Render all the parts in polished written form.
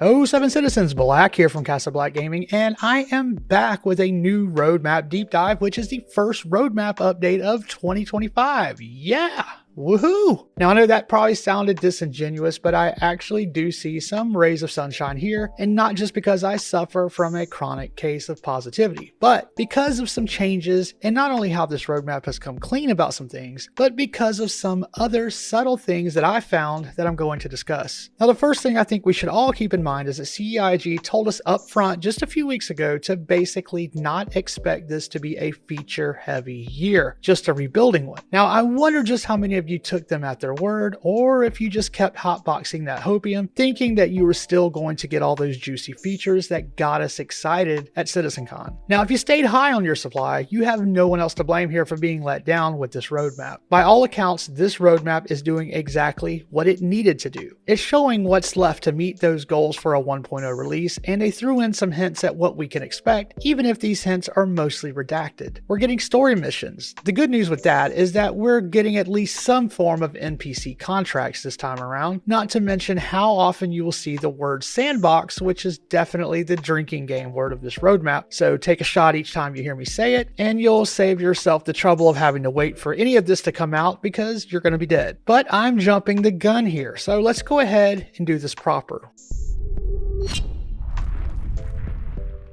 Oh, Seven Citizens, Black here from CAsaBLACk Gaming, and I am back with a new roadmap deep dive, which is the first roadmap update of 2025. Yeah! Woohoo! Now I know that probably sounded disingenuous, but I actually do see some rays of sunshine here, and not just because I suffer from a chronic case of positivity, but because of some changes, and not only how this roadmap has come clean about some things, but because of some other subtle things that I found that I'm going to discuss. Now the first thing I think we should all keep in mind is that CEIG told us up front just a few weeks ago to basically not expect this to be a feature-heavy year, just a rebuilding one. Now I wonder just how many of you took them at their word, or if you just kept hotboxing that hopium, thinking that you were still going to get all those juicy features that got us excited at CitizenCon. Now, if you stayed high on your supply, you have no one else to blame here for being let down with this roadmap. By all accounts, this roadmap is doing exactly what it needed to do. It's showing what's left to meet those goals for a 1.0 release, and they threw in some hints at what we can expect, even if these hints are mostly redacted. We're getting story missions. The good news with that is that we're getting at least some form of NPC contracts this time around, not to mention how often you will see the word sandbox, which is definitely the drinking game word of this roadmap. So take a shot each time you hear me say it, and you'll save yourself the trouble of having to wait for any of this to come out because you're going to be dead. But I'm jumping the gun here, so let's go ahead and do this proper.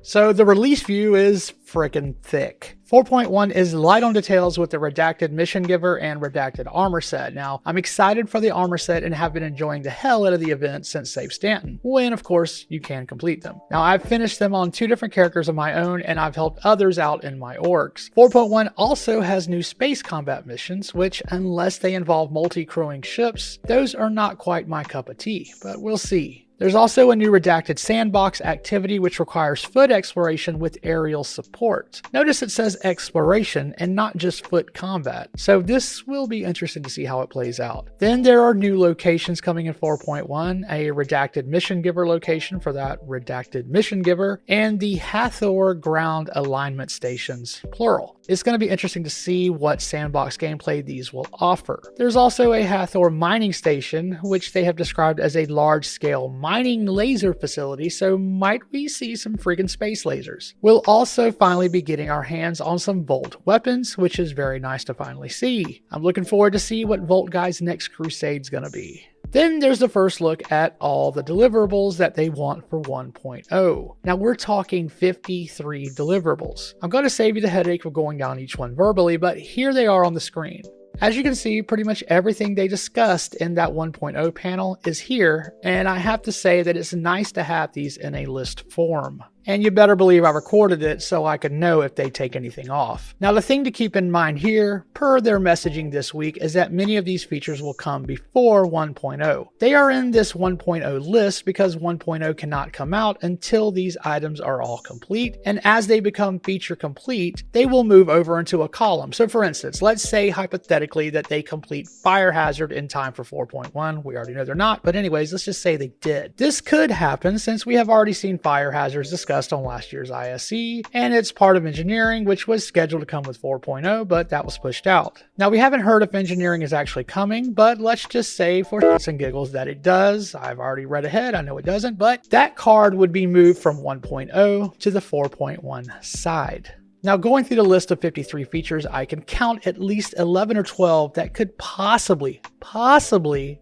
So the release view is frickin' thick. 4.1 is light on details with the redacted mission giver and redacted armor set. Now, I'm excited for the armor set and have been enjoying the hell out of the event since Save Stanton, when of course you can complete them. Now, I've finished them on 2 different characters of my own, and I've helped others out in my orgs. 4.1 also has new space combat missions, which unless they involve multi-crewing ships, those are not quite my cup of tea, but we'll see. There's also a new redacted sandbox activity which requires foot exploration with aerial support. Notice it says exploration and not just foot combat, so this will be interesting to see how it plays out. Then there are new locations coming in 4.1, a redacted mission giver location for that redacted mission giver, and the Hathor ground alignment stations, plural. It's going to be interesting to see what sandbox gameplay these will offer. There's also a Hathor mining station, which they have described as a large-scale mining laser facility, so might we see some friggin' space lasers. We'll also finally be getting our hands on some Volt weapons, which is very nice to finally see. I'm looking forward to see what Volt Guy's next crusade's gonna be. Then there's the first look at all the deliverables that they want for 1.0. Now we're talking 53 deliverables. I'm going to save you the headache of going down each one verbally, but here they are on the screen. As you can see, pretty much everything they discussed in that 1.0 panel is here, and I have to say that it's nice to have these in a list form. And you better believe I recorded it so I could know if they take anything off. Now the thing to keep in mind here, per their messaging this week, is that many of these features will come before 1.0. They are in this 1.0 list because 1.0 cannot come out until these items are all complete, and as they become feature complete, they will move over into a column. So for instance, let's say hypothetically that they complete Fire Hazard in time for 4.1. We already know they're not, but anyways, let's just say they did. This could happen since we have already seen Fire Hazards discussed on last year's ISE, and it's part of engineering, which was scheduled to come with 4.0, but that was pushed out. Now we haven't heard if engineering is actually coming, but let's just say for shits and giggles that it does. I've already read ahead, I know it doesn't, but that card would be moved from 1.0 to the 4.1 side. Now going through the list of 53 features, I can count at least 11 or 12 that could possibly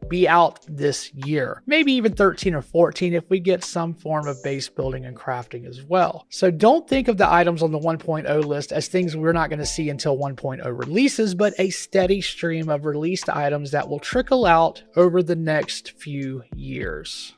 be out this year. Maybe even 13 or 14 if we get some form of base building and crafting as well. So don't think of the items on the 1.0 list as things we're not going to see until 1.0 releases, but a steady stream of released items that will trickle out over the next few years.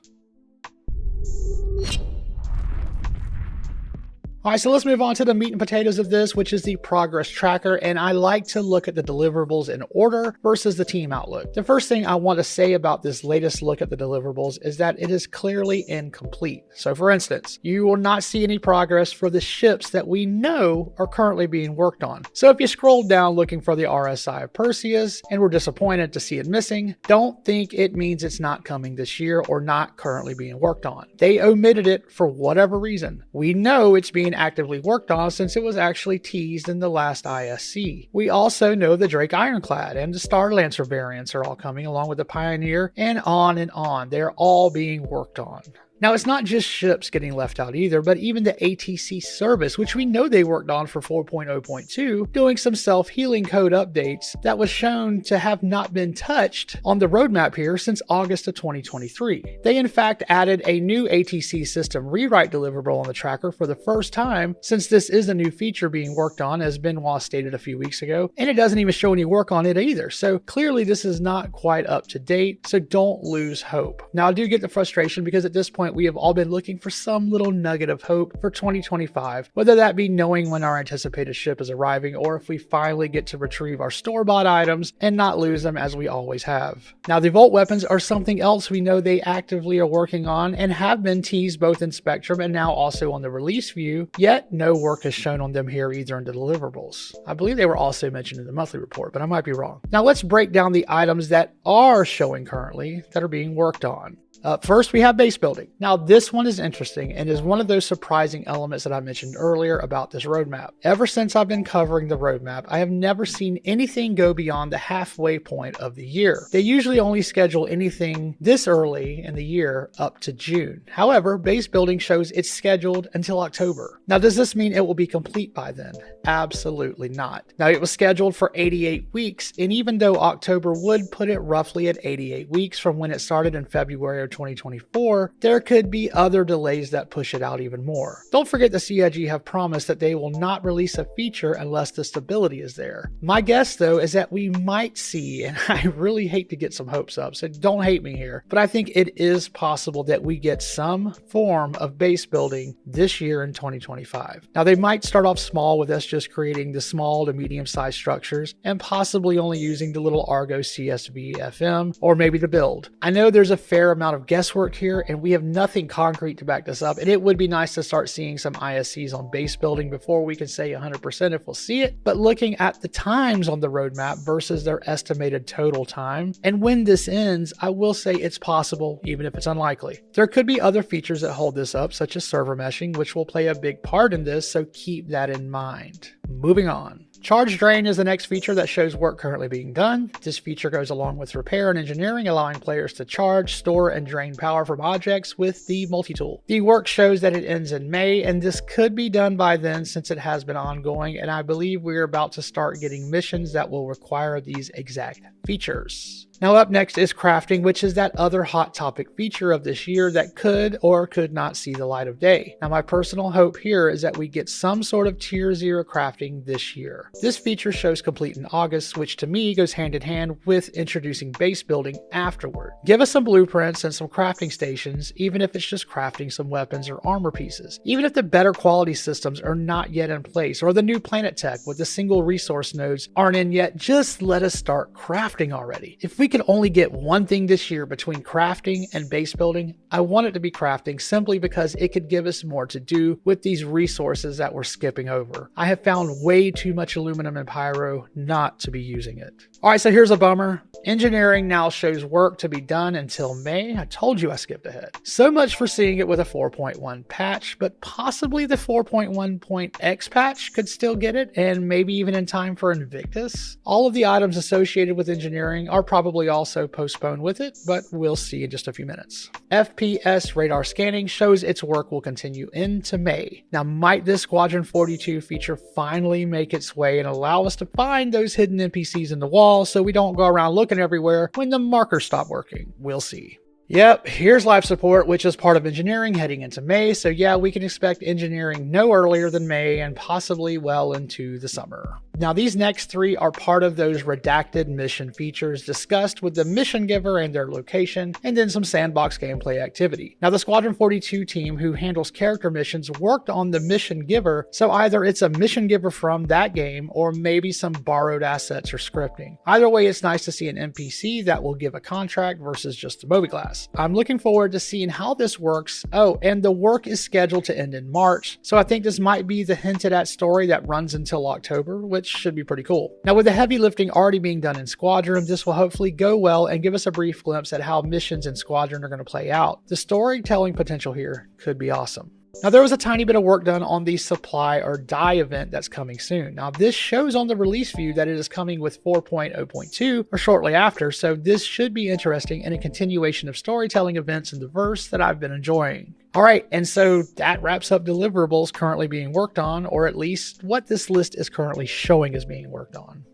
All right, so let's move on to the meat and potatoes of this, which is the progress tracker, and I like to look at the deliverables in order versus the team outlook. The first thing I want to say about this latest look at the deliverables is that it is clearly incomplete. So for instance, you will not see any progress for the ships that we know are currently being worked on. So if you scroll down looking for the RSI of Perseus and were disappointed to see it missing, don't think it means it's not coming this year or not currently being worked on. They omitted it for whatever reason. We know it's being actively worked on since it was actually teased in the last ISC. We also know the Drake Ironclad and the Star Lancer variants are all coming along with the Pioneer, and on and on. They're all being worked on. Now, it's not just ships getting left out either, but even the ATC service, which we know they worked on for 4.0.2, doing some self-healing code updates that was shown to have not been touched on the roadmap here since August of 2023. They in fact added a new ATC system rewrite deliverable on the tracker for the first time, since this is a new feature being worked on, as Benoit stated a few weeks ago, and it doesn't even show any work on it either. So clearly this is not quite up to date, so don't lose hope. Now, I do get the frustration because at this point we have all been looking for some little nugget of hope for 2025, whether that be knowing when our anticipated ship is arriving or if we finally get to retrieve our store-bought items and not lose them as we always have. Now, the Volt weapons are something else we know they actively are working on and have been teased both in Spectrum and now also on the release view, yet no work is shown on them here either in the deliverables. I believe they were also mentioned in the monthly report, but I might be wrong. Now let's break down the items that are showing currently that are being worked on. First, we have base building. Now, this one is interesting and is one of those surprising elements that I mentioned earlier about this roadmap. Ever since I've been covering the roadmap, I have never seen anything go beyond the halfway point of the year. They usually only schedule anything this early in the year up to June. However, base building shows it's scheduled until October. Now, does this mean it will be complete by then? Absolutely not. Now, it was scheduled for 88 weeks, and even though October would put it roughly at 88 weeks from when it started in February of 2024, there could be other delays that push it out even more. Don't forget the CIG have promised that they will not release a feature unless the stability is there. My guess though is that we might see, and I really hate to get some hopes up, so don't hate me here, but I think it is possible that we get some form of base building this year in 2025. Now, they might start off small with us just creating the small to medium sized structures and possibly only using the little Argo CSV FM or maybe the build. I know there's a fair amount of guesswork here and we have nothing concrete to back this up, and it would be nice to start seeing some ISCs on base building before we can say 100% if we'll see it, but looking at the times on the roadmap versus their estimated total time and when this ends, I will say it's possible even if it's unlikely. There could be other features that hold this up, such as server meshing, which will play a big part in this, so keep that in mind. Moving on. Charge Drain is the next feature that shows work currently being done. This feature goes along with repair and engineering, allowing players to charge, store, and drain power from objects with the multi-tool. The work shows that it ends in May, and this could be done by then since it has been ongoing, and I believe we're about to start getting missions that will require these exact features. Now up next is crafting, which is that other hot topic feature of this year that could or could not see the light of day. Now my personal hope here is that we get some sort of tier 0 crafting this year. This feature shows complete in August, which to me goes hand in hand with introducing base building afterward. Give us some blueprints and some crafting stations, even if it's just crafting some weapons or armor pieces. Even if the better quality systems are not yet in place, or the new planet tech with the single resource nodes aren't in yet, just let us start crafting already. If we could only get one thing this year between crafting and base building, I want it to be crafting, simply because it could give us more to do with these resources that we're skipping over. I have found way too much aluminum and pyro not to be using it. Alright, so here's a bummer. Engineering now shows work to be done until May. I told you I skipped ahead. So much for seeing it with a 4.1 patch, but possibly the 4.1.x patch could still get it, and maybe even in time for Invictus. All of the items associated with engineering are probably also postponed with it, but we'll see in just a few minutes. FPS radar scanning shows its work will continue into May. Now, might this Squadron 42 feature finally make its way and allow us to find those hidden NPCs in the wall so we don't go around looking everywhere when the markers stop working? We'll see. Yep, here's life support, which is part of engineering heading into May, so yeah, we can expect engineering no earlier than May and possibly well into the summer. Now, these next three are part of those redacted mission features discussed with the mission giver and their location, and then some sandbox gameplay activity. Now, the Squadron 42 team who handles character missions worked on the mission giver, so either it's a mission giver from that game or maybe some borrowed assets or scripting. Either way, it's nice to see an NPC that will give a contract versus just a mobiglass. I'm looking forward to seeing how this works. Oh, and the work is scheduled to end in March, so I think this might be the hinted at story that runs until October, which should be pretty cool. Now, with the heavy lifting already being done in Squadron, this will hopefully go well and give us a brief glimpse at how missions in Squadron are going to play out. The storytelling potential here could be awesome. Now, there was a tiny bit of work done on the supply or die event that's coming soon. Now, this shows on the release view that it is coming with 4.0.2 or shortly after, so this should be interesting and a continuation of storytelling events in the verse that I've been enjoying. All right, and so that wraps up deliverables currently being worked on, or at least what this list is currently showing is being worked on.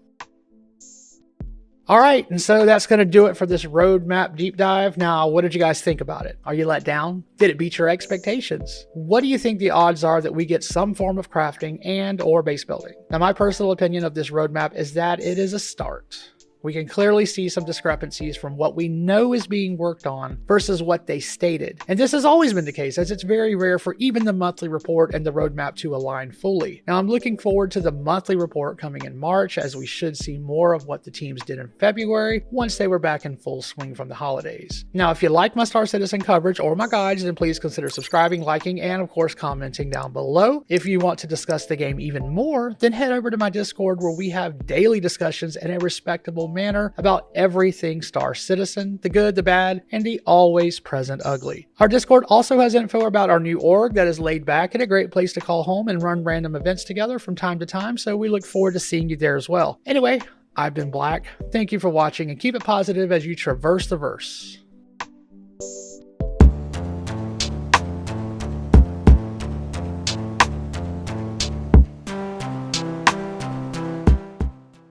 All right, and so that's going to do it for this roadmap deep dive. Now, what did you guys think about it? Are you let down? Did it beat your expectations? What do you think the odds are that we get some form of crafting and or base building? Now, my personal opinion of this roadmap is that it is a start. We can clearly see some discrepancies from what we know is being worked on versus what they stated. And this has always been the case, as it's very rare for even the monthly report and the roadmap to align fully. Now, I'm looking forward to the monthly report coming in March, as we should see more of what the teams did in February once they were back in full swing from the holidays. Now, if you like my Star Citizen coverage or my guides, then please consider subscribing, liking, and of course commenting down below. If you want to discuss the game even more, then head over to my Discord, where we have daily discussions in a respectable manner about everything Star Citizen, the good, the bad, and the always present ugly. Our Discord also has info about our new org that is laid back and a great place to call home and run random events together from time to time, so we look forward to seeing you there as well. Anyway, I've been Black. Thank you for watching, and keep it positive as you traverse the verse.